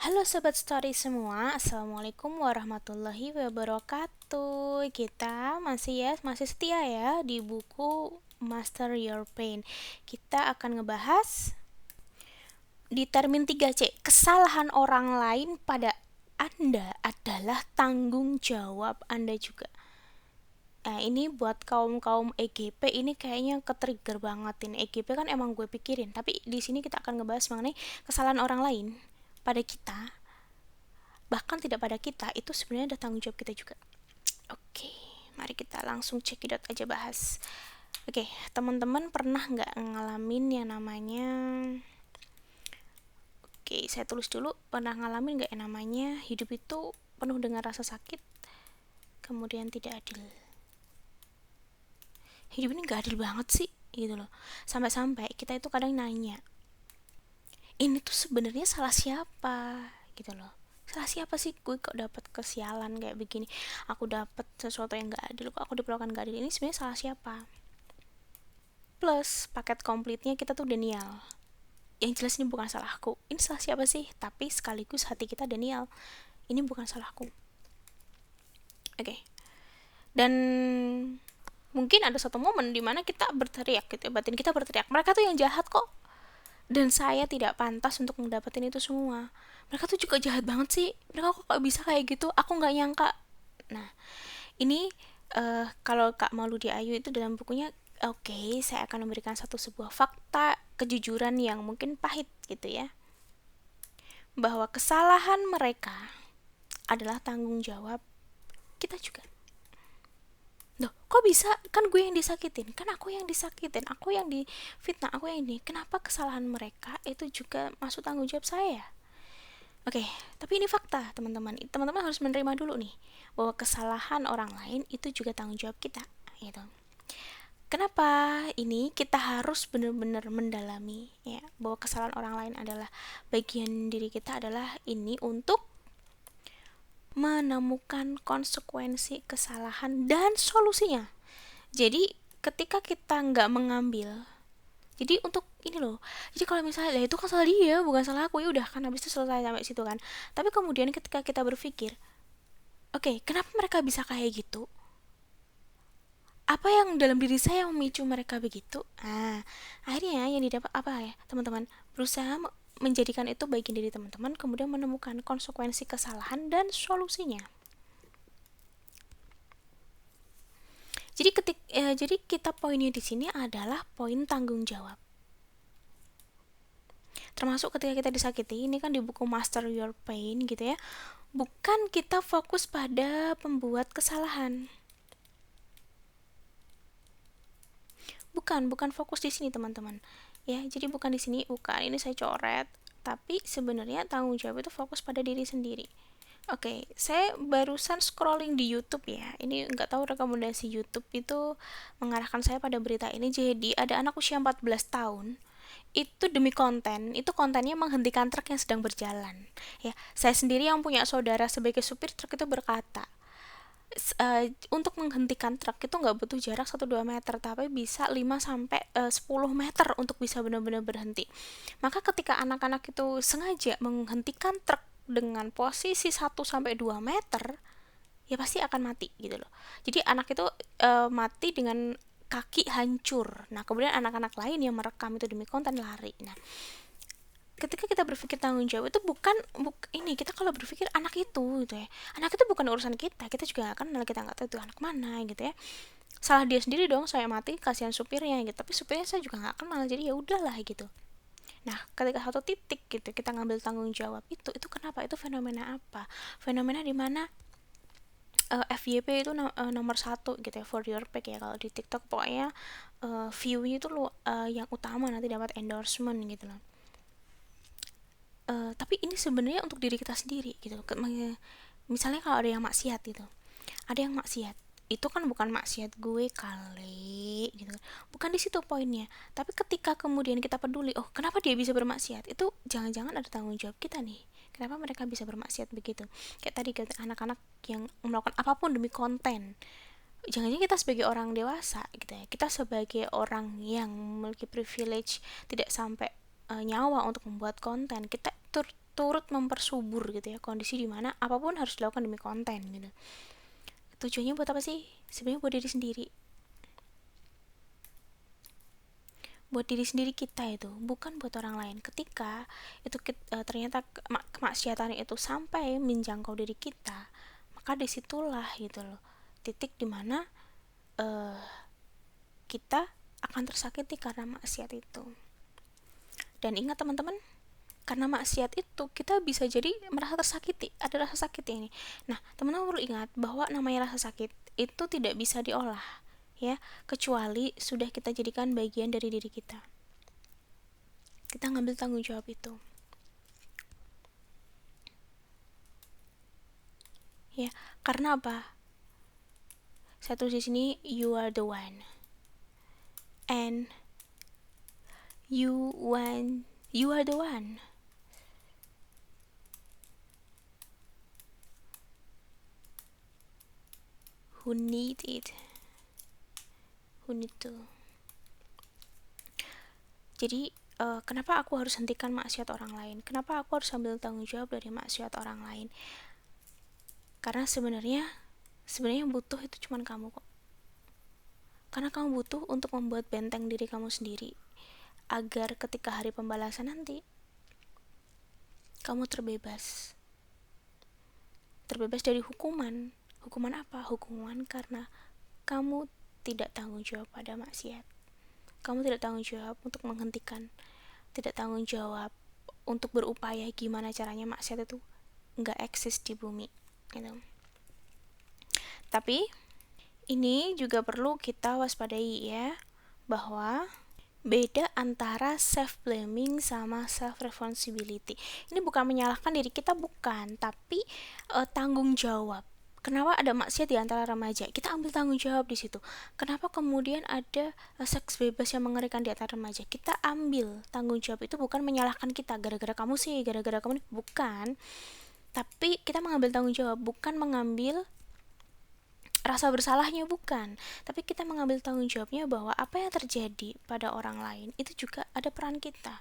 Halo Sobat Story semua, Assalamualaikum warahmatullahi wabarakatuh. Kita masih setia ya di buku Master Your Pain. Kita akan ngebahas di termin 3C, kesalahan orang lain pada Anda adalah tanggung jawab Anda juga. Nah, ini buat kaum-kaum EGP ini kayaknya ke-trigger banget ini. EGP kan emang gue pikirin, tapi di sini kita akan ngebahas mengenai kesalahan orang lain pada kita, bahkan tidak pada kita, itu sebenarnya ada tanggung jawab kita juga. Oke, mari kita langsung cekidot aja bahas. Oke, teman-teman pernah nggak ngalamin yang namanya, oke saya tulis dulu, pernah ngalamin nggak yang namanya hidup itu penuh dengan rasa sakit, kemudian tidak adil. Hidup ini nggak adil banget sih, gitu loh. Sampai-sampai kita itu kadang nanya, ini tuh sebenarnya salah siapa, gitu loh. Salah siapa sih gue kok dapat kesialan kayak begini, aku dapat sesuatu yang gak adil, kok aku diperlakukan gak adil, ini sebenarnya salah siapa. Plus paket komplitnya kita tuh denial, yang jelas ini bukan salahku, ini salah siapa sih, tapi sekaligus hati kita denial, ini bukan salahku. Oke. Dan mungkin ada satu momen dimana kita berteriak gitu, batin kita berteriak, mereka tuh yang jahat kok, dan saya tidak pantas untuk mendapatkan itu semua. Mereka tuh juga jahat banget sih, mereka kok bisa kayak gitu, aku nggak nyangka. Nah, ini kalau Kak Mauludi Ayu itu dalam bukunya, oke, saya akan memberikan sebuah fakta kejujuran yang mungkin pahit gitu ya, bahwa kesalahan mereka adalah tanggung jawab kita juga. Loh, kok bisa? Kan gue yang disakitin, kan aku yang disakitin, aku yang difitnah, aku yang ini. Kenapa kesalahan mereka itu juga masuk tanggung jawab saya? Oke, tapi ini fakta, teman-teman. Teman-teman harus menerima dulu nih, bahwa kesalahan orang lain itu juga tanggung jawab kita, gitu. Kenapa ini kita harus benar-benar mendalami ya, bahwa kesalahan orang lain adalah bagian diri kita, adalah ini untuk menemukan konsekuensi kesalahan dan solusinya. Jadi ketika kita nggak mengambil, jadi untuk ini loh, jadi kalau misalnya itu kan salah dia bukan salah aku, ya udah kan habis itu selesai sampai situ kan. Tapi kemudian ketika kita berpikir, oke, kenapa mereka bisa kayak gitu, apa yang dalam diri saya yang memicu mereka begitu. Akhirnya yang didapat apa ya teman-teman, berusaha menjadikan itu bagian dari teman-teman, kemudian menemukan konsekuensi kesalahan dan solusinya. Jadi kita poinnya di sini adalah poin tanggung jawab. Termasuk ketika kita disakiti, ini kan di buku Master Your Pain gitu ya, bukan kita fokus pada pembuat kesalahan, bukan fokus di sini teman-teman ya. Jadi bukan di sini, bukan ini saya coret, tapi sebenarnya tanggung jawab itu fokus pada diri sendiri. Oke, saya barusan scrolling di YouTube ya. Ini nggak tahu rekomendasi YouTube itu mengarahkan saya pada berita ini. Jadi ada anak usia 14 tahun itu demi konten, itu kontennya menghentikan truk yang sedang berjalan. Ya, saya sendiri yang punya saudara sebagai supir truk itu berkata, untuk menghentikan truk itu nggak butuh jarak 1-2 meter, tapi bisa 5-10 meter untuk bisa benar-benar berhenti. Maka ketika anak-anak itu sengaja menghentikan truk dengan posisi 1-2 meter, ya pasti akan mati gitu loh. Jadi anak itu mati dengan kaki hancur. Nah, kemudian anak-anak lain yang merekam itu demi konten lari. Nah, ketika kita berpikir tanggung jawab itu bukan ini, kita kalau berpikir anak itu gitu ya, anak itu bukan urusan kita juga nggak kenal, kita nggak tahu itu anak mana gitu ya, salah dia sendiri dong, saya mati kasihan supirnya gitu, tapi supirnya saya juga nggak kenal, jadi ya udahlah gitu. Nah, ketika satu titik gitu kita ngambil tanggung jawab itu kenapa, itu fenomena apa, fenomena dimana FYP itu nomor satu gitu ya, for your pack ya kalau di TikTok, pokoknya view itu yang utama, nanti dapat endorsement gitu loh. Tapi ini sebenarnya untuk diri kita sendiri gitu. Misalnya kalau ada yang maksiat gitu, ada yang maksiat itu kan bukan maksiat gue kali gitu, bukan di situ poinnya. Tapi ketika kemudian kita peduli, oh kenapa dia bisa bermaksiat, itu jangan-jangan ada tanggung jawab kita nih, kenapa mereka bisa bermaksiat begitu. Kayak tadi kata anak-anak yang melakukan apapun demi konten, jangan-jangan kita sebagai orang dewasa gitu ya, kita sebagai orang yang memiliki privilege tidak sampai nyawa untuk membuat konten, kita turut mempersubur gitu ya kondisi dimana apapun harus dilakukan demi konten gitu. Tujuannya buat apa sih? Sebenarnya buat diri sendiri. Buat diri sendiri kita itu, bukan buat orang lain. Ketika itu ternyata kemaksiatan itu sampai menjangkau diri kita, maka disitulah gitu loh titik dimana kita akan tersakiti karena maksiat itu. Dan ingat teman-teman, karena maksiat itu kita bisa jadi merasa tersakiti, ada rasa sakit ini. Nah, teman-teman perlu ingat bahwa namanya rasa sakit itu tidak bisa diolah ya, kecuali sudah kita jadikan bagian dari diri kita. Kita ngambil tanggung jawab itu. Ya, karena apa? Saya tulis di sini, you are the one. And you are the one. Who need it. Who need to. Jadi kenapa aku harus hentikan maksiat orang lain? Kenapa aku harus ambil tanggung jawab dari maksiat orang lain? Karena sebenarnya yang butuh itu cuma kamu kok. Karena kamu butuh untuk membuat benteng diri kamu sendiri, agar ketika hari pembalasan nanti kamu terbebas dari hukuman. Hukuman apa? Hukuman karena kamu tidak tanggung jawab pada maksiat. Kamu tidak tanggung jawab untuk menghentikan, tidak tanggung jawab untuk berupaya gimana caranya maksiat itu nggak eksis di bumi gitu. Tapi ini juga perlu kita waspadai ya, bahwa beda antara self blaming sama self responsibility. Ini bukan menyalahkan diri kita, bukan, tapi tanggung jawab. Kenapa ada maksiat di antara remaja? Kita ambil tanggung jawab di situ. Kenapa kemudian ada seks bebas yang mengerikan di antara remaja? Kita ambil tanggung jawab itu, bukan menyalahkan kita gara-gara kamu sih, gara-gara kamu nih, bukan. Tapi kita mengambil tanggung jawab, bukan mengambil rasa bersalahnya, bukan, tapi kita mengambil tanggung jawabnya bahwa apa yang terjadi pada orang lain itu juga ada peran kita.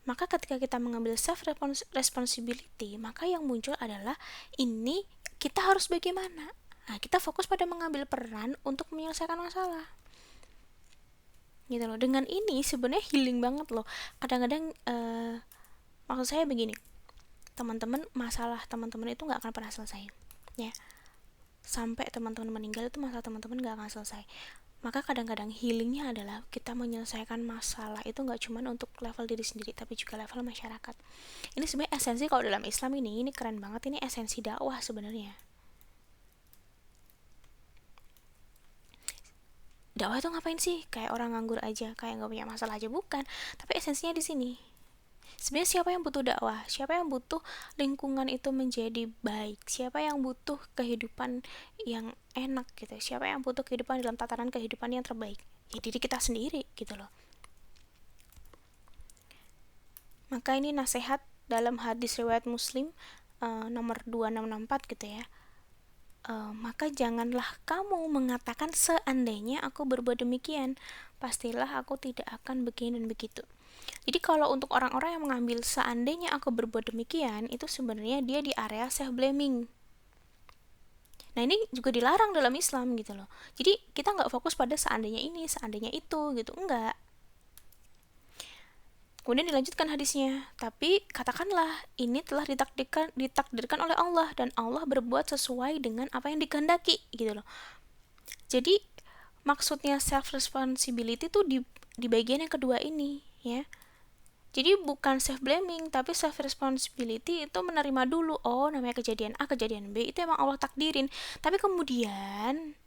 Maka ketika kita mengambil self responsibility, maka yang muncul adalah ini kita harus bagaimana. Nah, kita fokus pada mengambil peran untuk menyelesaikan masalah. Gitu loh. Dengan ini sebenarnya healing banget loh. Kadang-kadang maksud saya begini, teman-teman, masalah teman-teman itu nggak akan pernah selesai. Ya. Sampai teman-teman meninggal itu masalah teman-teman gak akan selesai. Maka kadang-kadang healingnya adalah kita menyelesaikan masalah itu gak cuma untuk level diri sendiri, tapi juga level masyarakat. Ini sebenarnya esensi kalau dalam Islam ini keren banget, ini esensi dakwah sebenarnya. Dakwah itu ngapain sih? Kayak orang nganggur aja, kayak gak punya masalah aja, bukan. Tapi esensinya di sini. Sebenarnya siapa yang butuh dakwah? Siapa yang butuh lingkungan itu menjadi baik? Siapa yang butuh kehidupan yang enak gitu? Siapa yang butuh kehidupan dalam tataran kehidupan yang terbaik? Ya diri kita sendiri gitu loh. Maka ini nasihat dalam hadis riwayat Muslim nomor 2664 gitu ya. Maka janganlah kamu mengatakan seandainya aku berbuat demikian, pastilah aku tidak akan begini dan begitu. Jadi kalau untuk orang-orang yang mengambil seandainya aku berbuat demikian, itu sebenarnya dia di area self blaming. Nah ini juga dilarang dalam Islam gitu loh. Jadi kita nggak fokus pada seandainya ini, seandainya itu gitu, enggak. Kemudian dilanjutkan hadisnya, tapi katakanlah ini telah ditakdirkan oleh Allah dan Allah berbuat sesuai dengan apa yang dikehendaki gitu loh. Jadi maksudnya self responsibility tuh di bagian yang kedua ini ya. Jadi bukan self blaming, tapi self responsibility itu menerima dulu, oh namanya kejadian A, kejadian B itu emang Allah takdirin. Tapi kemudian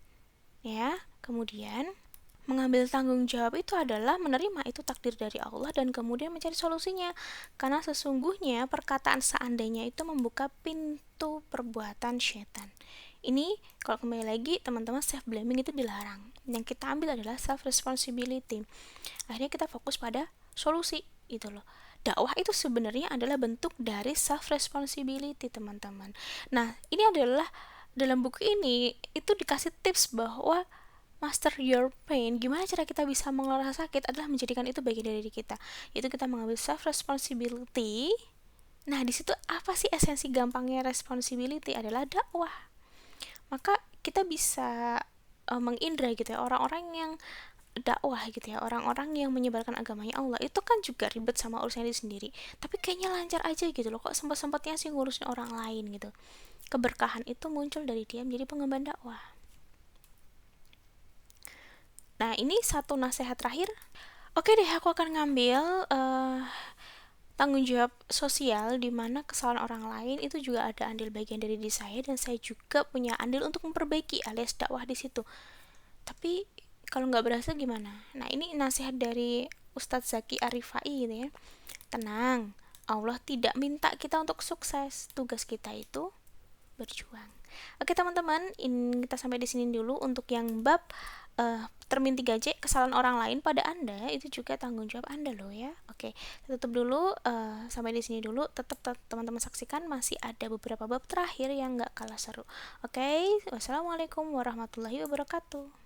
mengambil tanggung jawab itu adalah menerima itu takdir dari Allah dan kemudian mencari solusinya. Karena sesungguhnya perkataan seandainya itu membuka pintu perbuatan syaitan. Ini kalau kembali lagi teman-teman, self blaming itu dilarang. Yang kita ambil adalah self responsibility. Akhirnya kita fokus pada solusi itu loh. Dakwah itu sebenarnya adalah bentuk dari self responsibility teman-teman. Nah ini adalah dalam buku ini itu dikasih tips bahwa master your pain, gimana cara kita bisa mengelola sakit adalah menjadikan itu bagian dari diri kita, yaitu kita mengambil self responsibility Nah, di situ apa sih esensi gampangnya responsibility adalah dakwah. Maka kita bisa mengindra gitu ya orang-orang yang dakwah gitu ya, orang-orang yang menyebarkan agamanya Allah itu kan juga ribet sama urusannya sendiri, tapi kayaknya lancar aja gitu loh, kok sempat-sempatnya sih ngurusin orang lain gitu. Keberkahan itu muncul dari dia menjadi pengemban dakwah. Nah, ini satu nasihat terakhir. Oke deh, aku akan ngambil tanggung jawab sosial di mana kesalahan orang lain itu juga ada andil bagian dari diri saya, dan saya juga punya andil untuk memperbaiki alias dakwah di situ. Tapi kalau nggak berhasil gimana? Nah, ini nasihat dari Ustadz Zaki Arifai gitu ya. Tenang, Allah tidak minta kita untuk sukses. Tugas kita itu berjuang. Oke teman-teman, ini kita sampai di sini dulu untuk yang bab termin 3C, kesalahan orang lain pada Anda itu juga tanggung jawab Anda loh ya. Oke, tutup dulu, sampai di sini dulu. Tetap teman-teman saksikan, masih ada beberapa bab terakhir yang nggak kalah seru. Oke, wassalamualaikum warahmatullahi wabarakatuh.